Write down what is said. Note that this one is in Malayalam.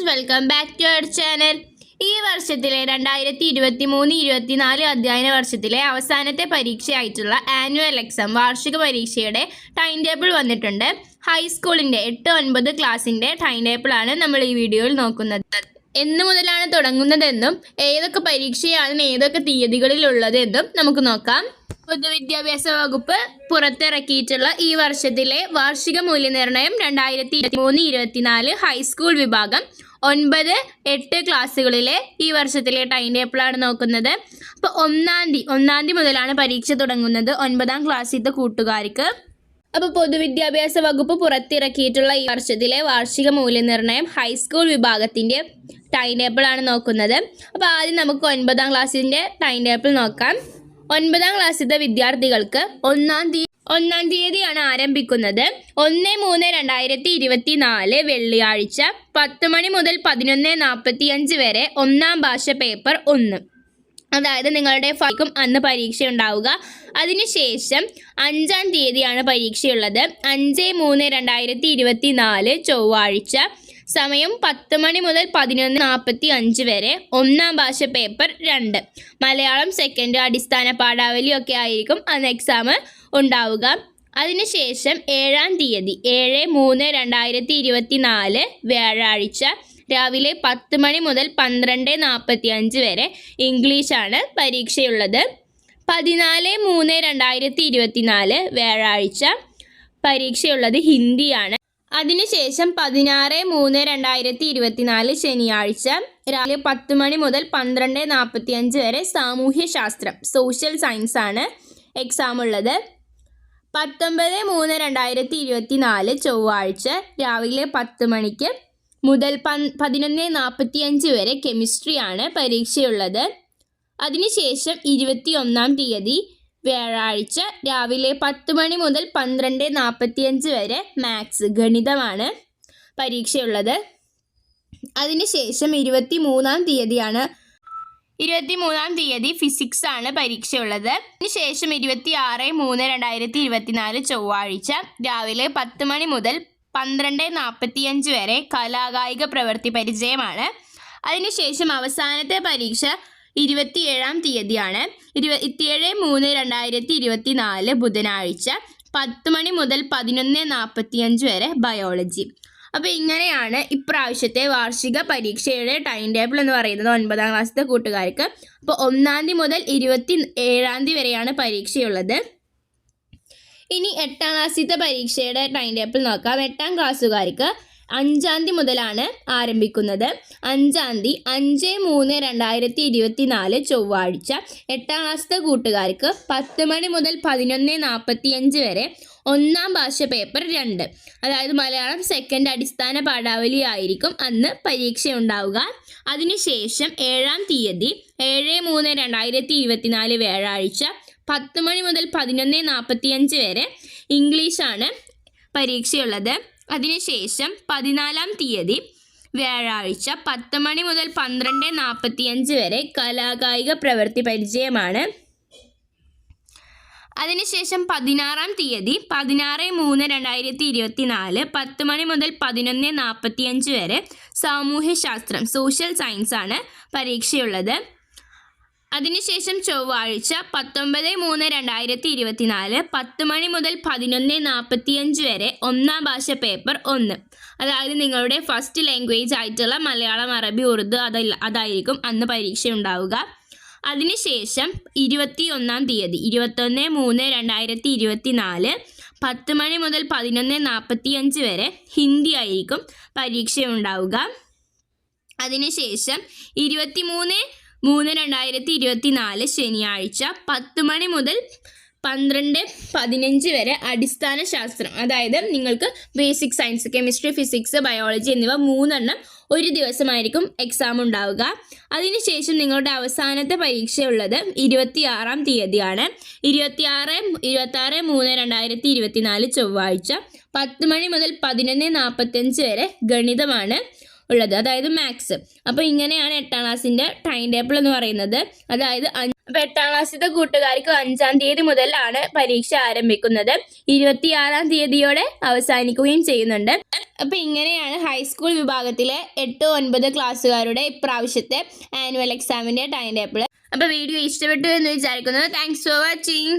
Welcome back to our channel. ഈ വർഷത്തിലെ 2023-24 അധ്യയന വർഷത്തിലെ അവസാനത്തെ പരീക്ഷയായിട്ടുള്ള ആനുവൽ എക്സാം വാർഷിക പരീക്ഷയുടെ ടൈം ടേബിൾ വന്നിട്ടുണ്ട്. ഹൈസ്കൂളിൻ്റെ 8-9 ക്ലാസ്സിൻ്റെ ടൈം ടേബിളാണ് നമ്മൾ ഈ വീഡിയോയിൽ നോക്കുന്നത്. എന്ന് മുതലാണ് തുടങ്ങുന്നതെന്നും ഏതൊക്കെ പരീക്ഷയാണ് ഏതൊക്കെ തീയതികളിലുള്ളത് എന്നും നമുക്ക് നോക്കാം. പൊതുവിദ്യാഭ്യാസ വകുപ്പ് പുറത്തിറക്കിയിട്ടുള്ള ഈ വർഷത്തിലെ വാർഷിക മൂല്യനിർണ്ണയം 2023-24 ഹൈസ്കൂൾ വിഭാഗം 9-8 ക്ലാസ്സുകളിലെ ഈ വർഷത്തിലെ ടൈം ടേബിളാണ് നോക്കുന്നത്. അപ്പോൾ ഒന്നാം തീയതി മുതലാണ് പരീക്ഷ തുടങ്ങുന്നത് 9ാം ക്ലാസ്സിലത്തെ കൂട്ടുകാർക്ക്. അപ്പോൾ പൊതുവിദ്യാഭ്യാസ വകുപ്പ് പുറത്തിറക്കിയിട്ടുള്ള ഈ വർഷത്തിലെ വാർഷിക മൂല്യനിർണ്ണയം ഹൈസ്കൂൾ വിഭാഗത്തിൻ്റെ ടൈം ടേബിളാണ് നോക്കുന്നത്. അപ്പോൾ ആദ്യം നമുക്ക് 9ാം ക്ലാസ്സിൻ്റെ ടൈം ടേബിൾ നോക്കാം. 9ാം ക്ലാസ്സിലത്തെ വിദ്യാർത്ഥികൾക്ക് ഒന്നാം തീയതിയാണ് ആരംഭിക്കുന്നത്. 1-3-2024 വെള്ളിയാഴ്ച 10 മണി മുതൽ 11:45 വരെ ഒന്നാം ഭാഷ പേപ്പർ 1. അതായത് നിങ്ങളുടെ ഫൈക്കും അന്ന് പരീക്ഷ ഉണ്ടാവുക. അതിനുശേഷം 5ാം തീയതിയാണ് പരീക്ഷയുള്ളത്. 5-3-2024 ചൊവ്വാഴ്ച സമയം 10 മണി മുതൽ 11:45 വരെ ഒന്നാം ഭാഷ പേപ്പർ 2. മലയാളം സെക്കൻഡ് അടിസ്ഥാന പാഠാവലിയൊക്കെ ആയിരിക്കും അന്ന് എക്സാം ഉണ്ടാവുക. അതിനുശേഷം 7ാം തീയതി 7-3-2024 വ്യാഴാഴ്ച രാവിലെ 10 മണി മുതൽ 12:45 വരെ ഇംഗ്ലീഷാണ് പരീക്ഷയുള്ളത്. 14-3-2024 വ്യാഴാഴ്ച പരീക്ഷയുള്ളത് ഹിന്ദിയാണ്. അതിനുശേഷം 16-3-2024 ശനിയാഴ്ച രാവിലെ 10 മണി മുതൽ 12:45 വരെ സാമൂഹ്യശാസ്ത്രം സോഷ്യൽ സയൻസ് ആണ് എക്സാം ഉള്ളത്. 19-3-2024 ചൊവ്വാഴ്ച രാവിലെ 10 മണിക്ക് മുതൽ 11:45 വരെ കെമിസ്ട്രിയാണ് പരീക്ഷയുള്ളത്. അതിനുശേഷം 21ാം തീയതി വ്യാഴാഴ്ച രാവിലെ 10 മണി മുതൽ 12:45 വരെ മാത്സ് ഗണിതമാണ് പരീക്ഷയുള്ളത്. അതിനുശേഷം 23ാം തീയതി ഫിസിക്സ് ആണ് പരീക്ഷയുള്ളത്. അതിനുശേഷം 26-3-2024 ചൊവ്വാഴ്ച രാവിലെ 10 മണി മുതൽ 12:45 വരെ കലാകായിക പ്രവൃത്തി പരിചയമാണ്. അതിനുശേഷം അവസാനത്തെ പരീക്ഷ 27ാം തീയതിയാണ്. 27-3-2024 ബുധനാഴ്ച 10 മണി മുതൽ 11:45 വരെ ബയോളജി. അപ്പോൾ ഇങ്ങനെയാണ് ഇപ്രാവശ്യത്തെ വാർഷിക പരീക്ഷയുടെ ടൈം ടേബിൾ എന്ന് പറയുന്നത് 9ാം ക്ലാസ്സിലെ കൂട്ടുകാർക്ക്. അപ്പോൾ 1ാം തീയതി മുതൽ 27ാം തീയതി വരെയാണ് പരീക്ഷയുള്ളത്. ഇനി 8ാം ക്ലാസ്സിലത്തെ പരീക്ഷയുടെ ടൈം ടേബിൾ നോക്കാം. 8ാം ക്ലാസ്സുകാർക്ക് 5ാം തീയതി മുതലാണ് ആരംഭിക്കുന്നത്. 5ാം തീയതി 5-3-2024 ചൊവ്വാഴ്ച 8ാം ക്ലാസ്സിലത്തെ കൂട്ടുകാർക്ക് 10 മണി മുതൽ 11:45 വരെ ഒന്നാം ഭാഷ പേപ്പർ 2. അതായത് മലയാളം സെക്കൻഡ് അടിസ്ഥാന പാഠാവലി ആയിരിക്കും അന്ന് പരീക്ഷ ഉണ്ടാവുക. അതിനുശേഷം 7ാം തീയതി 7-3-2024 വ്യാഴാഴ്ച 10 മണി മുതൽ 11:45 വരെ ഇംഗ്ലീഷാണ് പരീക്ഷയുള്ളത്. അതിനുശേഷം 14ാം തീയതി വ്യാഴാഴ്ച 10 മണി മുതൽ 12:45 വരെ കലാകായിക പ്രവൃത്തി പരിചയമാണ്. അതിനുശേഷം 16ാം തീയതി 16-3-2024 10 മണി മുതൽ 11:45 വരെ സാമൂഹ്യശാസ്ത്രം സോഷ്യൽ സയൻസ് ആണ് പരീക്ഷയുള്ളത്. അതിനുശേഷം ചൊവ്വാഴ്ച 19-3-2024 10 മണി മുതൽ 11:45 വരെ ഒന്നാം ഭാഷ പേപ്പർ 1. അതായത് നിങ്ങളുടെ ഫസ്റ്റ് ലാംഗ്വേജ് ആയിട്ടുള്ള മലയാളം, അറബി, ഉറുദു അതായിരിക്കും അന്ന് പരീക്ഷ ഉണ്ടാവുക. അതിനുശേഷം 21ാം തീയതി 21-3-2024 10 മണി മുതൽ 11:45 വരെ ഹിന്ദി ആയിരിക്കും പരീക്ഷ ഉണ്ടാവുക. അതിനുശേഷം 23-3-2024 ശനിയാഴ്ച 10 മണി മുതൽ 12:15 വരെ അടിസ്ഥാന ശാസ്ത്രം. അതായത് നിങ്ങൾക്ക് basic science chemistry, physics, biology എന്നിവ 3 ഒരു ദിവസമായിരിക്കും എക്സാം ഉണ്ടാവുക. അതിനുശേഷം നിങ്ങളുടെ അവസാനത്തെ പരീക്ഷയുള്ളത് 26ാം തീയതിയാണ്. 26-3-2024 ചൊവ്വാഴ്ച 10 മണി മുതൽ 11:45 വരെ ഗണിതമാണ് ഉള്ളത്, അതായത് മാത്സ്. അപ്പോൾ ഇങ്ങനെയാണ് 8ാം ക്ലാസ്സിൻ്റെ ടൈം ടേബിൾ എന്ന് പറയുന്നത്. അതായത് അപ്പോൾ 8ാം ക്ലാസ്സിലത്തെ കൂട്ടുകാർക്ക് 5-ാം തീയതി മുതലാണ് പരീക്ഷ ആരംഭിക്കുന്നത്, 26-ാം തീയതിയോടെ അവസാനിക്കുകയും ചെയ്യുന്നുണ്ട്. അപ്പോൾ ഇങ്ങനെയാണ് ഹൈസ്കൂൾ വിഭാഗത്തിലെ 8-9 ക്ലാസ്സുകാരുടെ ഇപ്രാവശ്യത്തെ ആനുവൽ എക്സാമിൻ്റെ ടൈം ടേബിൾ. അപ്പോൾ വീഡിയോ ഇഷ്ടപ്പെട്ടു എന്ന് വിചാരിക്കുന്നു. Thanks for watching.